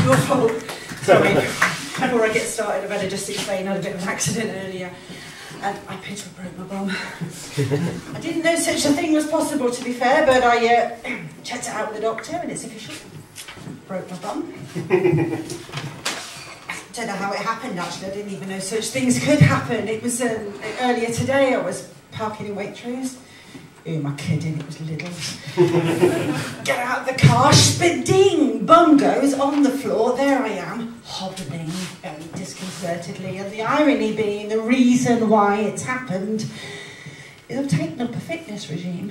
your fault. Sorry. Before I get started, I better just explain I had a bit of an accident earlier. And I appear to have broke my bum. I didn't know such a thing was possible, to be fair, but I checked it out with the doctor, and it's official. Broke my bum. Don't know how it happened, actually. I didn't even know such things could happen. It was earlier today. I was parking in Waitrose. Who am I kidding? It was Lidl's. Get out of the car, ding! Bum goes on the floor. There I am, hobbling disconcertedly. And the irony being, the reason why it's happened is I've taken up a fitness regime.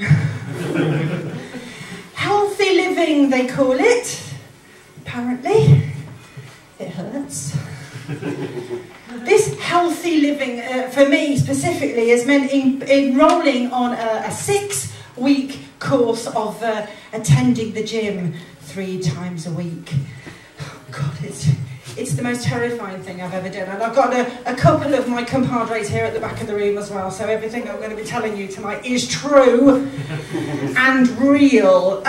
Healthy living, they call it. Apparently, it hurts. This healthy living, for me specifically, has meant enrolling on a 6-week course of attending the gym 3 times a week. Oh God, it's the most terrifying thing I've ever done. And I've got a couple of my compadres here at the back of the room as well, so everything I'm going to be telling you tonight is true and real.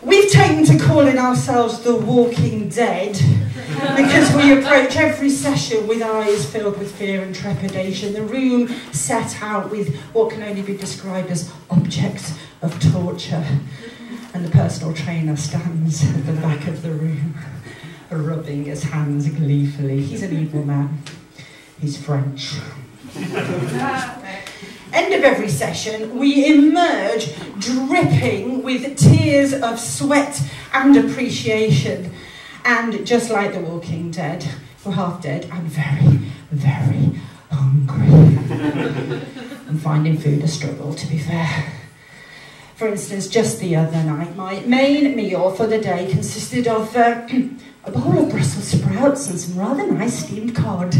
We've taken to calling ourselves the Walking Dead because we approach every session with eyes filled with fear and trepidation. The room set out with what can only be described as objects of torture. And the personal trainer stands at the back of the room, rubbing his hands gleefully. He's an evil man. He's French. End of every session, we emerge dripping with tears of sweat and appreciation. And just like the Walking Dead, we're half dead and very, very hungry. And finding food a struggle, to be fair. For instance, just the other night, my main meal for the day consisted of a bowl of Brussels sprouts and some rather nice steamed cod.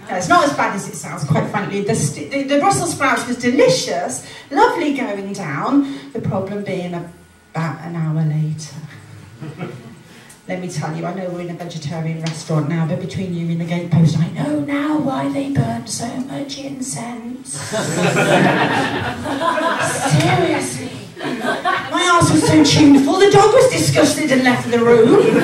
It's not as bad as it sounds, quite frankly. The Brussels sprouts was delicious, lovely going down, the problem being about an hour later. Let me tell you, I know we're in a vegetarian restaurant now, but between you and the gatepost, I know now why they burn so much incense. Seriously. My arse was so tuneful, the dog was disgusted and left the room.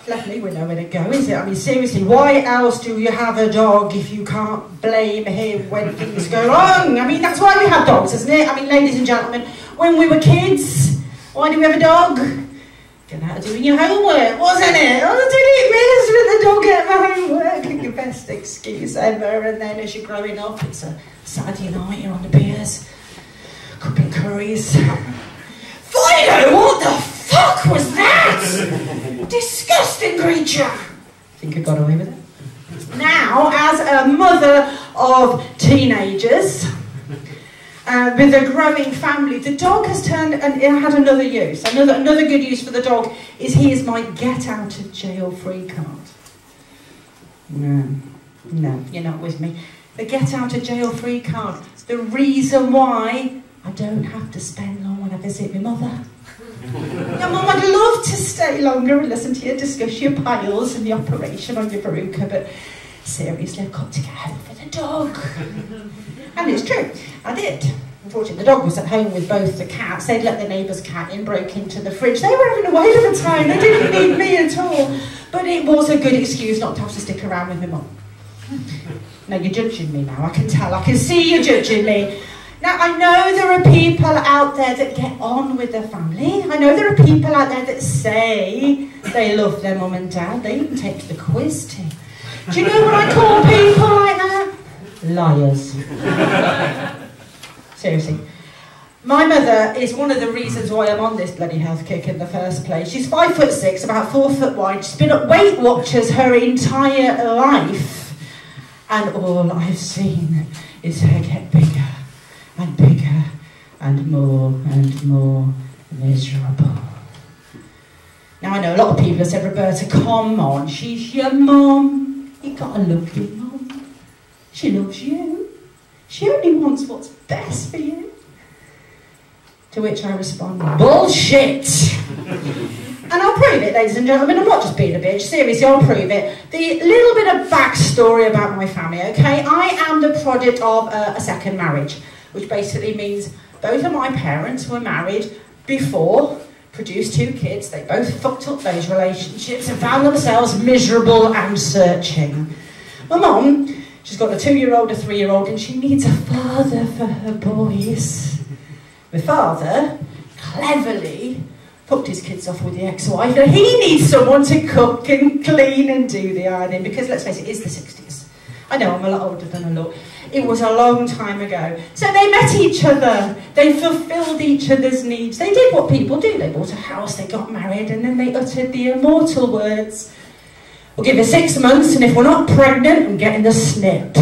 Left me with nowhere to go, is it? I mean, seriously, why else do you have a dog if you can't blame him when things go wrong? I mean, that's why we have dogs, isn't it? I mean, ladies and gentlemen, when we were kids, why do we have a dog? Get out of doing your homework, wasn't it? Oh, didn't miss with the dog at my homework. The best excuse ever. And then as you're growing up, it's a Saturday night, you're on the beers, a couple of curries. Fido, what the fuck was that? Disgusting creature. Think I got away with it? Now, as a mother of teenagers, with a growing family, the dog has turned and it had another use. Another good use for the dog is he is my get out of jail free card. No, you're not with me. The get out of jail free card. The reason why I don't have to spend long when I visit my mother. Now, Mum, I'd love to stay longer and listen to you discuss your piles and the operation on your verruca, but seriously, I've got to get home for the dog. And it's true, I did. Unfortunately, the dog was at home with both the cats. They'd let the neighbour's cat in, broke into the fridge. They were having a whale of a time. They didn't need me at all. But it was a good excuse not to have to stick around with my mum. Now, you're judging me now. I can tell. I can see you judging me. Now, I know there are people out there that get on with their family. I know there are people out there that say they love their mum and dad. They even take the quiz too. Do you know what I call people like that? Liars. Seriously. My mother is one of the reasons why I'm on this bloody health kick in the first place. She's 5'6", about 4 foot wide. She's been at Weight Watchers her entire life. And all I've seen is her get bigger and bigger and more miserable. Now I know a lot of people have said, Roberta, come on, she's your mum. You gotta love your mum. She loves you. She only wants what's best for you. To which I respond, bullshit! And I'll prove it, ladies and gentlemen. I'm not just being a bitch. Seriously, I'll prove it. The little bit of backstory about my family, okay? I am the product of a second marriage, which basically means both of my parents were married before produced 2 kids, they both fucked up those relationships and found themselves miserable and searching. My mum, she's got a 2-year-old, a 3-year-old, and she needs a father for her boys. My father, cleverly, fucked his kids off with the ex-wife, and he needs someone to cook and clean and do the ironing, because let's face it, it's the 60s. I know, I'm a lot older than I look. It was a long time ago. So they met each other, they fulfilled each other's needs, they did what people do, they bought a house, they got married, and then they uttered the immortal words, "We'll give it 6 months, and if we're not pregnant, I'm getting the snip."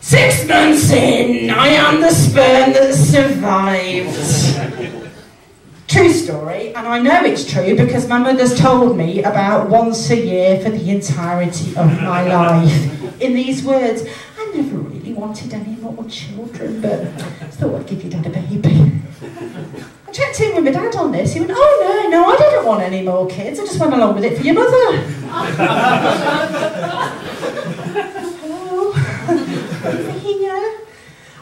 6 months in, I am the sperm that survived. True story, and I know it's true because my mother's told me about once a year for the entirety of my life. In these words, I never really wanted any more children, but I thought I'd give your dad a baby. I checked in with my dad on this. He went, "Oh no, I didn't want any more kids. I just went along with it for your mother." Hello? Here.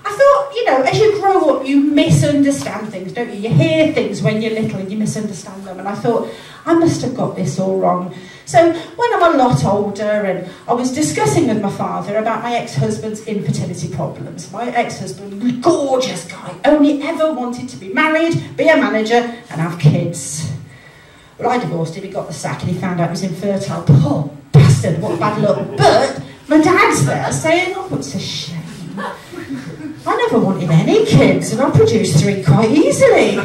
I thought, you know, as you grow up, you misunderstand things, don't you? You hear things when you're little and you misunderstand them. And I thought, I must have got this all wrong. So when I'm a lot older and I was discussing with my father about my ex-husband's infertility problems. My ex-husband, gorgeous guy, only ever wanted to be married, be a manager and have kids. Well, I divorced him, he got the sack and he found out he was infertile. Poor bastard, what bad luck. But my dad's there saying, "Oh, it's a shame. I never wanted any kids and I produced 3 quite easily."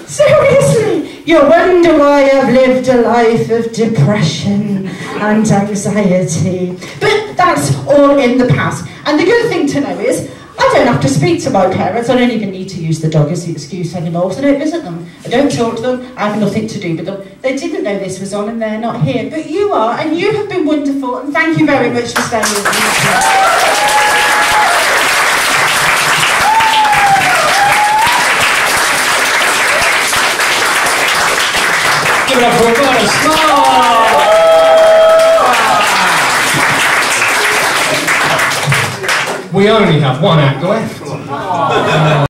Seriously, you wonder why I've lived a life of depression and anxiety. But that's all in the past. And the good thing to know is, I don't have to speak to my parents. I don't even need to use the dog as the excuse anymore, so I don't visit them. I don't talk to them. I have nothing to do with them. They didn't know this was on and they're not here. But you are, and you have been wonderful, and thank you very much for staying with me. Give it up for Roberta Smart! We only have 1 act left.